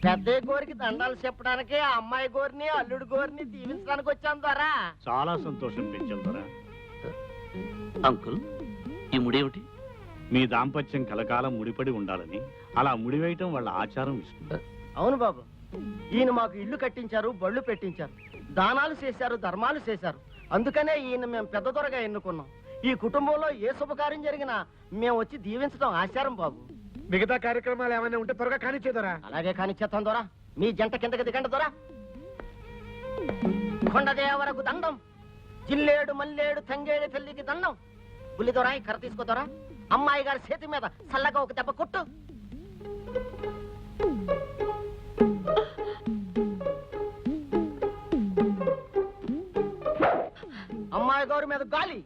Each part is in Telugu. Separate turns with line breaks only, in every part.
పెద్దయ్య గోరికి దండాలు చెప్పడానికి ఆ అమ్మాయి గోరిని అల్లుడు గోరిని దీవించడానికి వచ్చాను ద్వారా.
చాలా సంతోషం పెంచాం ద్వారా.
అంకుల్, ఈ ముడేమిటి?
మీ దాంపత్యం కలకాలం ముడిపడి ఉండాలని అలా ముడివేయటం వాళ్ళ ఆచారం ఇస్తుంది.
అవును బాబు, ఈయన మాకు ఇల్లు కట్టించారు, బళ్ళు పెట్టించారు, దానాలు చేశారు, ధర్మాలు చేశారు. అందుకనే ఈయన మేము పెద్ద దొరగా ఎన్నుకున్నాం. ఈ కుటుంబంలో ఏ శుభకార్యం జరిగినా మేము వచ్చి దీవించడం ఆచారం బాబు.
మిగతా కార్యక్రమాలు ఏమైనా ఉంటే త్వరగా కానిచ్చేదరా.
అలాగే కానిచ్చేస్తాం దొరా. మీ జంట కిందకి దిగండి దొరా. కొండదేవరకు దండం, జిల్లేడు మల్లేడు తంగేడు తల్లికి దండం. బుల్లి దొరా, ఈ కర్ర తీసుకో దొరా. అమ్మాయి గారి చేతి మీద చల్లగా ఒక దెబ్బ కొట్టు. అమ్మాయి గారి మీద గాలి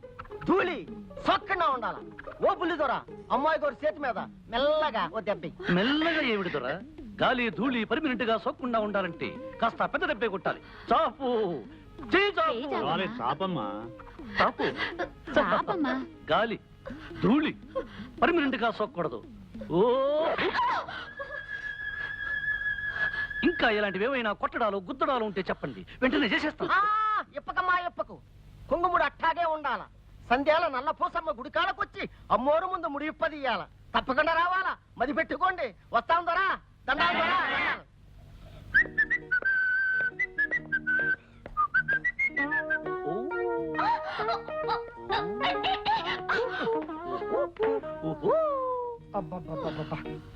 ధూళి సొక్కగా ఉండాల. ఓ బుల్లి దొరా, అమ్మాయి గారి చేతి మీద మెల్లగా ఓ దెబ్బ.
మెల్లగా ఏమిటి దొరా? గాలి ధూళి పర్మినెంట్ గా సోక్కుండా ఉండాలంటే కాస్త పెద్ద దెబ్బే కొట్టాలి. చాపు
చాపమ్మా.
చాపు. గాలి ధూళి పర్మినెంట్ గా సోక్కూడదు. ఓ ఇంకా ఇలాంటివి ఏమైనా కొట్టడాలు గుద్దడాలు ఉంటే చెప్పండి, వెంటనే చేసేస్తాను.
ఇప్పకమ్మా ఇప్పకు. కుంగుముడు అట్టాగే ఉండాల. సంధ్యాల నల్ల పూసమ్మ గుడికాడకొచ్చి అమ్మోరు ముందు ముడి ఇప్పది ఇయ్యాల. తప్పకుండా రావాలా, మది పెట్టుకోండి. వస్తాం దొరా. దండాలు దొరా.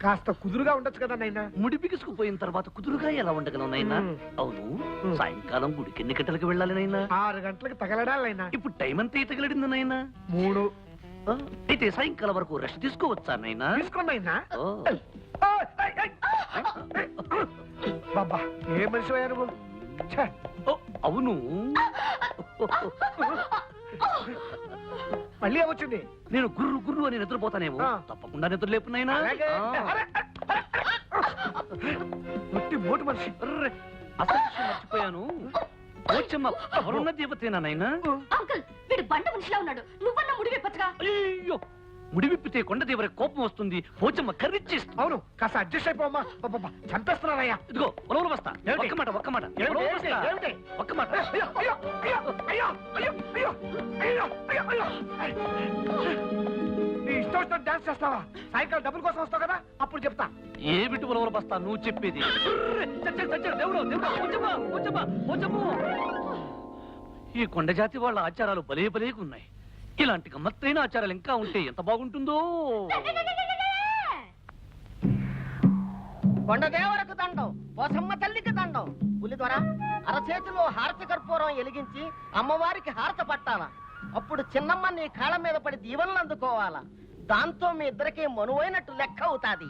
కాస్త కుదురుగా ఉండొచ్చు కదా నాయనా.
ముడి బిగుసుకుపోయిన తర్వాత కుదురుగా ఎలా ఉండగలను నాయనా? అవును, సాయంకాలం గుడికి ఎన్ని గంటలకు వెళ్ళాలి నాయనా?
6 గంటలకు తగలడాలైనా.
ఇప్పుడు టైం అంతా తగిలింది నాయనా?
3.
అయితే సాయంకాలం వరకు రెస్ట్ తీసుకోవచ్చా నాయనా?
తీసుకోండినా. బాబా, ఏ మనిషి అయ్యా నువ్వు?
అవును,
మళ్ళీ వచ్చింది.
నేను గుర్రు గుర్రు అని నిద్రపోతానేమో. తప్పకుండా నిద్ర లేపు నాయనా.
మోటు మనిషి.
అసలు విషయం మర్చిపోయాను. పోచమ్మ ఎవరున్న దేవతేనా నాయనా? అయ్యో, ముడి విప్పితే కొండ దేవర కోపం వస్తుంది. పోచమ్మ కర్రిచ్చేస్తుంది.
అవును, కాస్త అడ్జస్ట్ అయిపోమ్మా. చంపేస్తున్నానయ్యా.
ఇదిగో ఉలవలు బస్తా. ఒక్క మాట ఒక్క మాట ఒక్క మాట.
నీ ఇష్టం వచ్చిన డాన్స్ చేస్తావా? సాయంకాలం డబ్బుల కోసం వస్తావు కదా, అప్పుడు చెప్తా.
ఏమిటి ఉలవలు బస్తా నువ్వు చెప్పేది? ఈ కొండ జాతి వాళ్ళ ఆచారాలు భలే భలేగా ఉన్నాయి. ఇలాంటి గమ్మత్తైన ఆచారాలు ఇంకా ఉంటే ఎంత బాగుంటుందో.
కొండదేవరకు దండం, పోసమ్మ తల్లికి దండం. పులి ద్వారా అరచేతిలో హారతి కర్పూరం ఎలిగించి అమ్మవారికి హారత పట్టాలా. అప్పుడు చిన్నమ్మ నీ కాళ్ళ మీద పడి దీవెనలు అందుకోవాలా. దాంతో మీ ఇద్దరికి మనువైనట్టు లెక్క అవుతాది.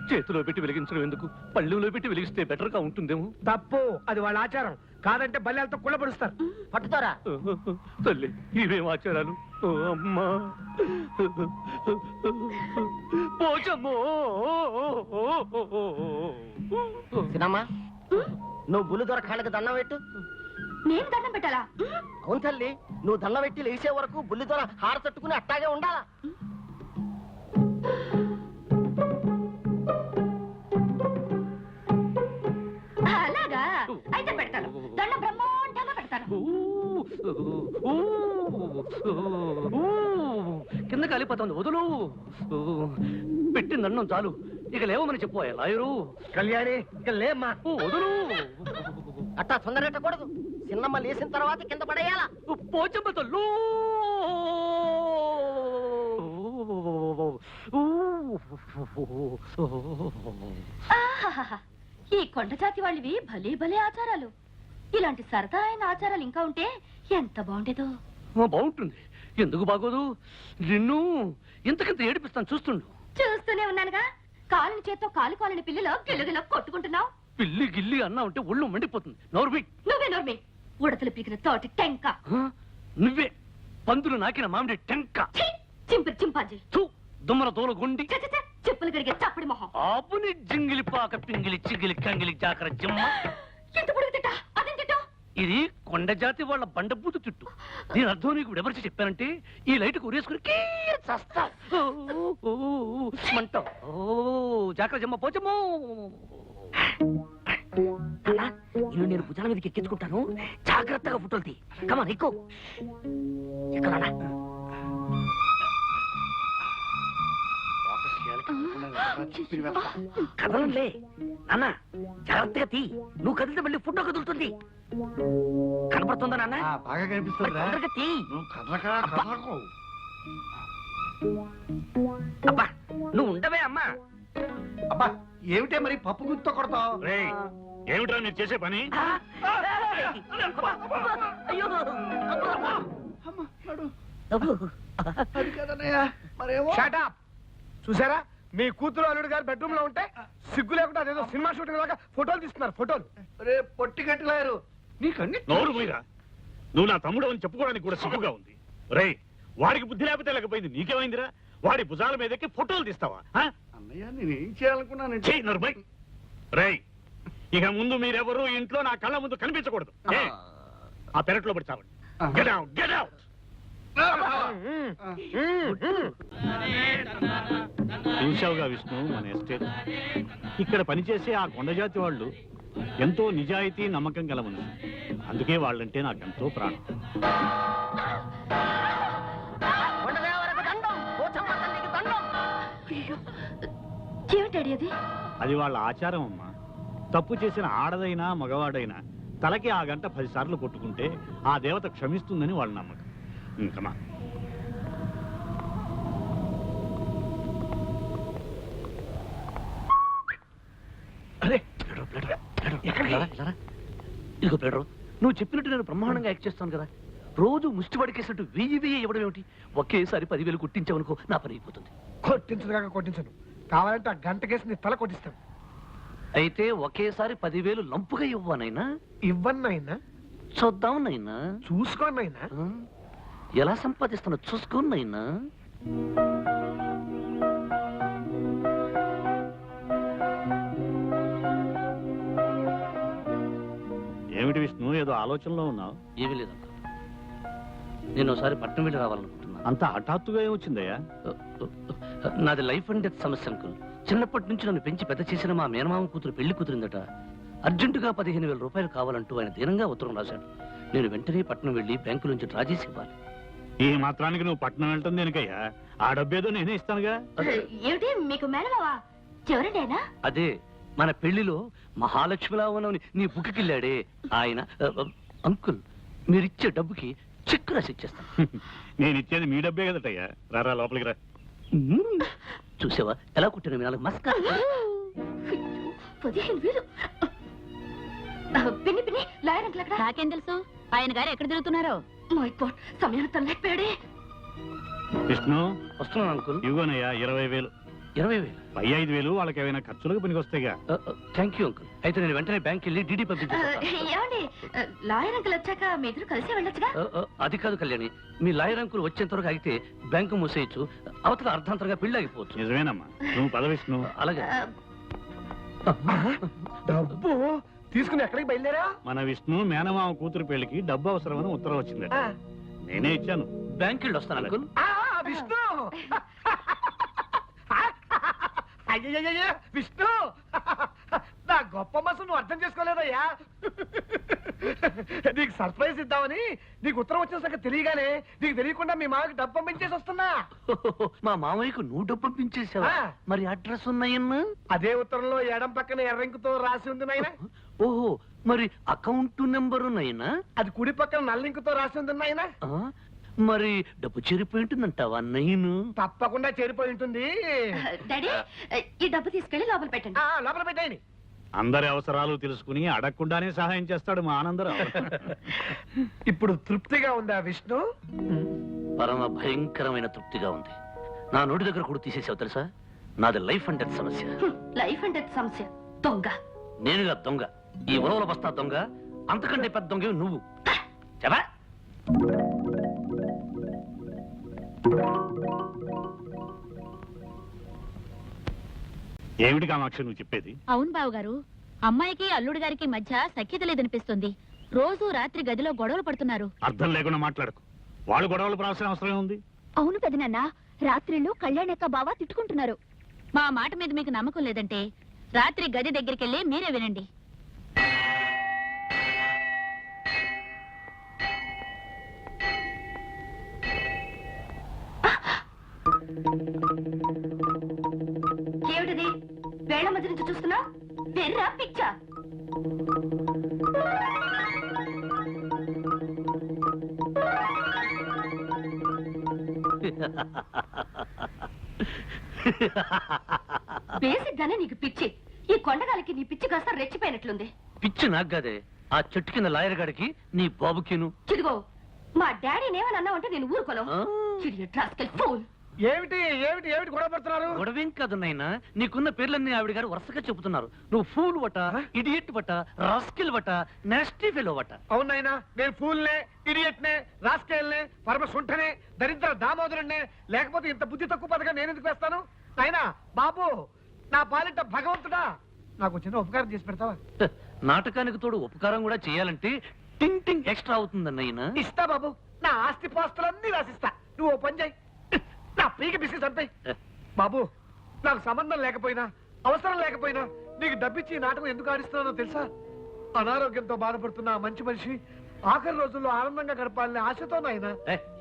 చేతిలో పెట్టి వెలిగించడం ఎందుకు? పళ్ళెంలో పెట్టి వెలిగిస్తే బెటర్ గా ఉంటుందేమో.
తప్పు, అది వాళ్ళ ఆచారం. కాదంటే బల్లెలతో కుళ్ళబడుస్తారు.
పట్టుతారా
తల్లి, ఇవేం ఆచారాలు? అమ్మా పోచమ్మో.
చిన్నమ్మా, నువ్వు బుల్లి దొర కాళ్ళకి దండం పెట్టు.
నేను దండం పెట్టాలా?
అవును తల్లి, నువ్వు దండం పెట్టి లేచే వరకు బుల్లి దొర హార తట్టుకుని అట్టాగే ఉండాలా.
అలాగా అయితే పెడతాను. దండం బ్రహ్మాండంగా పెడతాను.
కింద కాలిపోతుంది, వదులు. పెట్టిన దండం చాలు, ఇక లేవమని చెప్పు లాయరు.
కళ్యాణి, ఇక లేమ్మా.
వదులు.
అట్టా తొందరెట్టకూడదు. చిన్నమ్మ లేచిన తర్వాత కింద పడేయాలా.
పోచమ్మ తల్లు.
ఈ కొండ జాతి వాళ్ళవి భలే భలే ఆచారాలు. ఇలాంటి సరదా అయిన ఆచారాలు ఇంకా ఉంటే ఎంత బాగుండేదో.
బాగుంటుంది, ఎందుకు బాగోదు? నిన్ను ఇంతకింత ఏడిపిస్తాను, చూస్తుండు.
చూస్తూనే ఉన్నానుగా. కాలిని చేత్తో కాలుకోలని పిల్లిలో గిల్లగిల్ల కొట్టుకుంటున్నావు.
పిల్లి గిల్లి అన్నా ఉంటే ఒళ్ళు మండిపోతుంది. నోర్మి.
నువ్వే నోర్మి. ఉడతలు పీకిన తోటి టెంక.
నువ్వే పందులు నాకిన మామిడి టెంక.
చింపిరి చింపాజీ.
దుమ్మర తోలు గుండి.
చెప్పులు గడిగే చప్పడి మొహం.
ఆపుని జింగిలి పాక పింగిలి చిగిలి కంగిలి జాకర జిమ్మ.
ఎంత పొడుగు తిట్టా? అదేం తిట్టా?
ఇది కొండ జాతి వాళ్ళ బండబూతు చుట్టు. దీని అర్థం నీకు ఎవరికి చెప్పానంటే ఈ లైట్ ఉరేసుకుని మంటావు. జాకర జిమ్మ పోచమ్మో. భుజాల మీదకి ఎక్కించుకుంటాను, జాగ్రత్తగా ఫోటోలు తీ. కమాన్ ఎక్కువ ఎక్కడ కదలంలే నాన్న, జాగ్రత్తగా తీ. నువ్వు కదిలితే మళ్ళీ ఫోటో కదులుతుంది. కనపడుతుందా నాన్న?
బాగా కనిపిస్తుందా?
తొందరగా తీ.
నువ్వు కదలకు.
అబ్బా నువ్వు ఉండవే అమ్మా.
అబ్బా ఏమిటే మరి పప్పు గుర్తుతో కొడతావు?
రేయ్, ఏమిట్రా మీరు చేసే పని?
అయ్యో
అది కదన్నయ్య, మరేమో. Shut up. చూసారా, మీ కూతురు అల్లుడు గారు బెడ్రూమ్ లో ఉంటే సిగ్గు లేకుండా అదేదో సినిమా షూటింగ్ లాగా ఫోటోలు తీస్తున్నారు. ఫోటోలు రే పొట్టి గట్టిలారు నీకన్నీ.
నోరు మీరా, నువ్వు నా తమ్ముడు అని చెప్పుకోవడానికి కూడా సిగ్గుగా ఉంది. రేయ్, వాడికి బుద్ధి లేకపోతే లేకపోయింది, నీకేమైందిరా? వాడి భుజాల మీదకి ఫోటోలు తీస్తావా?
అన్నయ్య నేనేం చేయాలనుకున్నాను?
చెయ్యి నరుబై. రేయ్, ఇక ముందు మీరెవరూ ఇంట్లో నా కళ్ళ ముందు కనిపించకూడదు. ఏ? ఆ పెరట్లో పడి చావండి. Get out, get out. చూశావుగా Vishnu, మన ఎస్టేట్. ఇక్కడ పనిచేసే ఆ కొండజాతి వాళ్ళు ఎంతో నిజాయితీ నమ్మకం గల మనుషులు. అందుకే వాళ్ళంటే నాకెంతో ప్రాణం.
కొండదేవరకు దండం, పోచమ్మ తల్లికి దండం.
ఏమిటాడి అది?
అది వాళ్ళ ఆచారం అమ్మా. తప్పు చేసిన ఆడదైనా మగవాడైనా తలకి ఆ గంట 10 సార్లు కొట్టుకుంటే ఆ దేవత క్షమిస్తుందని వాళ్ళ నమ్మకం. ఇంకమా
ఇదిగో ప్లేడరు, నువ్వు చెప్పినట్టు నేను బ్రహ్మాండంగా యాక్ట్ చేస్తాను కదా. రోజు ముష్టి పడికేసినట్టు 1000 ఇవ్వడం ఏమిటి? ఒకేసారి 10,000 కొట్టించావనుకో, నా పని అయిపోతుంది.
కొట్టించదు కాక కొట్టించను. కావాలంటే ఆ గంట కేసు నీ తల కొట్టిస్తాను.
అయితే ఒకేసారి 10,000 లంపుగా ఇవ్వనైనా?
ఇవ్వన్నైనా
చూద్దాం నైనా.
చూసుకోన్నైనా.
ఎలా సంపాదిస్తానో చూసుకోనైనా.
ఏమిటి విష్ణు, ఏదో ఆలోచనలో ఉన్నావు?
ఏమీ లేదంట. నేను ఒకసారి పట్నం వెళ్ళి రావాలనుకుంటున్నా.
అంత హఠాత్తుగా ఏమొచ్చిందయ్యా?
నాది లైఫ్ అండ్ డెత్ సమస్య అంకుల్. చిన్నప్పటి నుంచి నన్ను పెంచి పెద్ద చేసిన మా మేనమామ కూతురు పెళ్లి కూతురిందట. అర్జెంటుగా 15,000 రూపాయలు కావాలంటూ ఆయన దీనంగా ఉత్తరం రాశాడు. నేను వెంటనే పట్నం వెళ్ళి బ్యాంకు నుంచి డ్రా చేసి ఇవ్వాలి.
ఈ మాత్రానికి నువ్వు పట్నం వెళ్ళటం దేనికయ్యా? ఆ డబ్బేదో నేనే ఇస్తానుగా.
ఏమిటి మీకు మేనమావా? ఎవరండి ఆయన?
అదే మన పెళ్లిలో మహాలక్ష్మిలా ఉన్నవని నీ బుక్కిళ్ళాడే ఆయన. అంకుల్, మీరిచ్చే డబ్బుకి చెక్ రాసి ఇచ్చేస్తాను.
నేను ఇచ్చేది మీ డబ్బే కదటయ్యా. రారా లోపలికి రా.
చూసావా ఎలా కుట్టిన మీ నాలుగు మస్కా.
15,000. పిన్ని పిన్ని, లాయర్ అంకుల్ అక్కడ.
నాకేం తెలుసు ఆయన గారు ఎక్కడ తిరుగుతున్నారో?
మై గాడ్, సమయం తనలేకపోయాడే.
విష్ణు,
వస్తున్నాను అంకుల్.
ఇవ్వనయ్యా 20,000.
20,000?
పై 5,000 వాళ్ళకి ఏమైనా ఖర్చులకు పనికొస్తాయిగా.
Thank you uncle. అయితే నేను వెంటనే బ్యాంక్ వెళ్ళి డీడీ పంపించేస్తాను.
ఏమండి, లాయర్ అంకుల్ వచ్చాక మీ ఇద్దరు కలిసి వెళ్ళొచ్చుగా?
అది కాదు కళ్యాణి, మీ లాయర్ అంకుల్ వచ్చేంత వరకు అయితే బ్యాంకు మూసేయచ్చు, అవతల అర్ధాంతరంగా పెళ్లి ఆగిపోవచ్చు.
నిజమేనమ్మా, నువ్వు పద విష్ణు.
అలాగే.
డబ్బు తీసుకుని ఎక్కడికి బయలుదేరా?
మన విష్ణు మేనమామ కూతురు పెళ్లికి డబ్బు అవసరమని ఉత్తరం వచ్చింది. నేనే ఇచ్చాను.
బ్యాంక్ వెళ్ళి వస్తాను అంకుల్.
విష్ణు, అయ్యయ్యయ్య విష్ణు, నా గొప్ప మనసు నువ్వు అర్థం చేసుకోలేదయ్యా. నీకు సర్ప్రైజ్ ఇద్దామని నీకు ఉత్తరం వచ్చిన సంగతి తెలియగానే నీకు తెలియకుండా మీ మామకి డబ్బు పంపించేసి వస్తున్నా.
మా మామయ్యకు నువ్వు డబ్బు పంపించేసావా? మరి అడ్రస్ ఉన్నాయన్నా?
అదే ఉత్తరంలో ఎడం పక్కన ఎర్రంకుతో రాసి ఉంది నాయన.
ఓహో, మరి అకౌంట్ నెంబర్ ఉన్నాయనా?
అది కుడి పక్కన నల్లింకుతో రాసి ఉంది నాయన.
మరి డబ్బు చేరిపోయి ఉంటుందంటావా నైను?
తప్పకుండా చేరిపోయి ఉంటుంది.
డాడీ, ఈ డబ్బు తీసుకెళ్లి లోపల పెట్టండి.
లోపల పెట్టండి.
అందరి అవసరాలు తెలుసుకుని అడగకుండానే సహాయం చేస్తాడు మా ఆనందరావు.
ఇప్పుడు తృప్తిగా ఉందా విష్ణు?
పరమ భయంకరమైన తృప్తిగా ఉంది. నా నోటి దగ్గర కూడా తీసేసావు తెలుసా? నాది లైఫ్ అండ్ డెత్ సమస్య.
లైఫ్ అండ్ డెత్ సమస్య. దొంగ
నేనుగా దొంగ, ఈ ఉరవల బస్తా దొంగ, అంతకంటే పెద్ద దొంగ నువ్వు. చెప్పా
ఏమిటి కామాక్షి నువ్వు చెప్పేది?
అవును బావగారు, అమ్మాయికి అల్లుడు గారికి మధ్య సఖ్యత లేదనిపిస్తుంది. రోజు రాత్రి గదిలో గొడవలు పడుతున్నారు.
అర్థం లేకుండా మాట్లాడకు. వాళ్ళు గొడవలు పడాల్సిన అవసరం ఉంది?
అవును పెదనాన్న, రాత్రిళ్ళు కళ్యాణక్క బావ తిట్టుకుంటున్నారు. మా మాట మీద మీకు నమ్మకం లేదంటే రాత్రి గది దగ్గరికి వెళ్ళి మీరే వినండి.
ఏమిటిది వేళ్ల మధ్య నుంచి చూస్తున్నా వెర్రా పిచ్చా బేసిక్ గానే నీకు పిచ్చి ఈ కొండగాలికి నీ పిచ్చి కాస్త రెచ్చిపోయినట్లుంది.
పిచ్చి నాకు కాదే, ఆ చెట్టు కింద లాయర్ గాడికి నీ బాబుకిను.
చిదిగో మా డాడీని ఏమని అన్నావంటే నేను ఊరుకోను.
ఆ?
చిడియట్ రాస్కెల్ ఫూల్.
ఏమిటి ఏమిటి ఏమిటి గొడవ పడుతున్నారు?
గొడవేం కాదు నాయనా, నీకున్న పేర్లన్నీ ఆవిడ గారు వరుసగా చెబుతున్నారు. నువ్వు ఫూల్ వట, ఇడియట్ వట, రాస్కిల్ వట, నాస్టీ ఫెలో వట.
అవునాయనా, నేను ఫూల్నే, ఇడియట్నే, రాస్కేల్నే, పరమ సుంఠనే, దరిద్ర దామోదరుణ్ణే, లేకపోతే ఇంత బుద్ధి తక్కువ పథకం నేను ఎందుకు వేస్తాను? నాయనా బాబు, నా పాలిట భగవంతుడా, నాకు చిన్న ఉపకారం చేసి పెడతావా?
హ, నాటకానికి తోడు ఉపకారం కూడా చేయాలంటే టింగ్ టింగ్ ఎక్స్ట్రా అవుతుందన్నయ్యనా.
ఇస్తా బాబు, నా ఆస్తి పాస్తులన్నీ రాసిస్తా. నువ్వు ఓ పని చేయి, నా పీక బిస్కెట్ చంపేయి. బాబు, నాకు సంబంధం లేకపోయినా అవసరం లేకపోయినా నీకు డబ్బిచ్చి ఈ నాటకం ఎందుకు ఆడిస్తున్నానో తెలుసా? అనారోగ్యంతో బాధపడుతున్న ఆ మంచి మనిషి ఆఖరి రోజుల్లో ఆనందంగా గడపాలని ఆశతో నాయనా.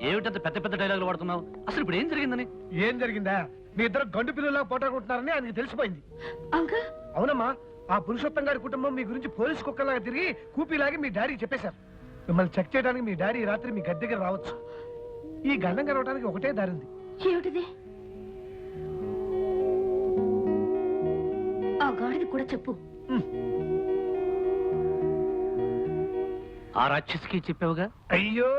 ఏమిటంత పెద్ద పెద్ద డైలాగులు వాడుతున్నావు? అసలు ఇప్పుడు ఏం జరిగిందని?
ఏం జరిగిందా? మీ ఇద్దరు గండు పిల్లలా పోటాడుకుంటున్నారని ఆయనకి తెలిసిపోయింది.
అంకుల్
అవునమ్మా, ఆ పురుషోత్తం గారి కుటుంబం మీ గురించి పోలీసు కుక్కలాగా తిరిగి కూపీలాగి మీ డాడీకి చెప్పేశారు. మిమ్మల్ని చెక్ చేయడానికి మీ డాడీ ఈ రాత్రి మీ గద్దె దగ్గర రావచ్చు. ఈ గండం గడవడానికి ఒకటే దారింది.
ఏమిటిది? ఆ గాడిది కూడా చెప్పు.
ఆ రాక్షసికి చెప్పావుగా?
అయ్యో,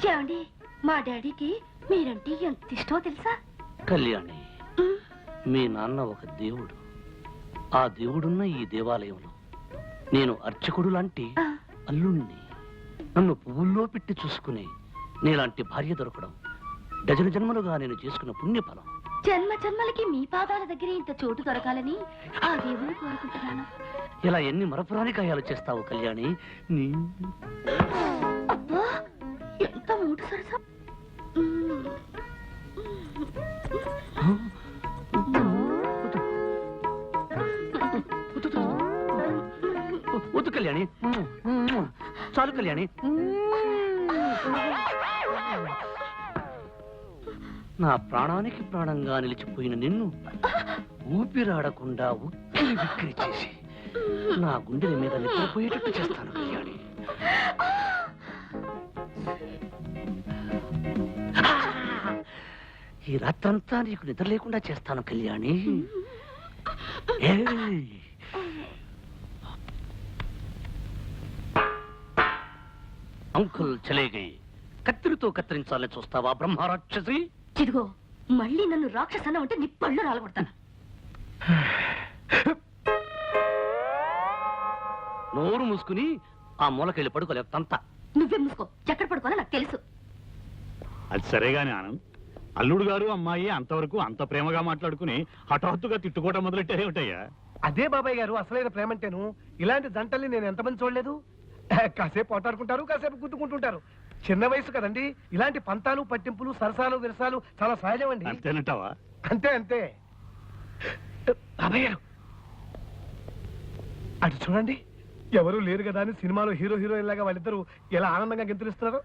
ఏమండి, మా డాడీకి మీరంటే ఎంత ఇష్టమో తెలుసా?
కళ్యాణి, మీ నాన్న ఒక దేవుడు. ఆ దేవుడున్న ఈ దేవాలయంలో నేను అర్చకుడు లాంటి అల్లుణ్ణి. నన్ను పువ్వుల్లో పెట్టి చూసుకుని నీలాంటి భార్య దొరకడం డజన జన్మలుగా నేను చేసుకున్న పుణ్యఫలం.
జన్మ జన్మలకి మీ పాదాల దగ్గర ఇంత చోటు దొరకాలని ఆ దేవుని కోరుకుంటున్నాను.
ఇలా ఎన్ని మరపురాని కాయాలు చేస్తావు కళ్యాణి? నీ
అబ్బా, ఎంత మూడు సరసం.
వద్దు కళ్యాణి, చాలు కళ్యాణి. నా ప్రాణానికి ప్రాణంగా నిలిచిపోయిన నిన్ను ఊపిరాడకుండా ఉక్కిరి బిక్కిరి చేసి నా గుండెల మీద నిద్రపోయేటట్టు చేస్తాను కళ్యాణి. ఈ రాత్రంతా నీకు నిద్ర లేకుండా చేస్తాను కళ్యాణి. ఏయ్! అంకుల్ చలేగై, కత్తిరితో కత్తిరించాలని చూస్తావా బ్రహ్మరాక్షసి?
చిదిగో, మళ్ళీ నన్ను రాక్షసన ఉంటే నీ పళ్ళు రాలగొడతాను.
నోరు మూసుకుని ఆ మూలకెళ్ళి పడుకోలేవు తంత.
నువ్వే మూసుకో, ఎక్కడ పడుకోవాలో నాకు తెలుసు.
అది సరేగాని ఆనంద్, అల్లుడు గారు అమ్మాయి అంతవరకు అంత ప్రేమగా మాట్లాడుకుని హఠాత్తుగా తిట్టుకోవటం మొదలెట్టారేమిటయ్యా?
అదే బాబాయ్ గారు అసలైన ప్రేమంటేను. ఇలాంటి జంటల్ని నేను ఎంతమంది చూడలేదు. కాసేపు పోటాడుకుంటారు, కాసేపు గుద్దుకుంటుంటారు. చిన్న వయసు కదండి, ఇలాంటి పంతాలు పట్టింపులు సరసాలు విరసాలు చాలా సహజం అండి.
అంతేనంటావా?
అంతే అంతే. బాబాయ్ గారు అటు చూడండి, ఎవరు లేరు కదా అని సినిమాలో హీరో హీరోయిన్ లాగా వాళ్ళిద్దరూ ఎలా ఆనందంగా గెంతులిస్తున్నారు.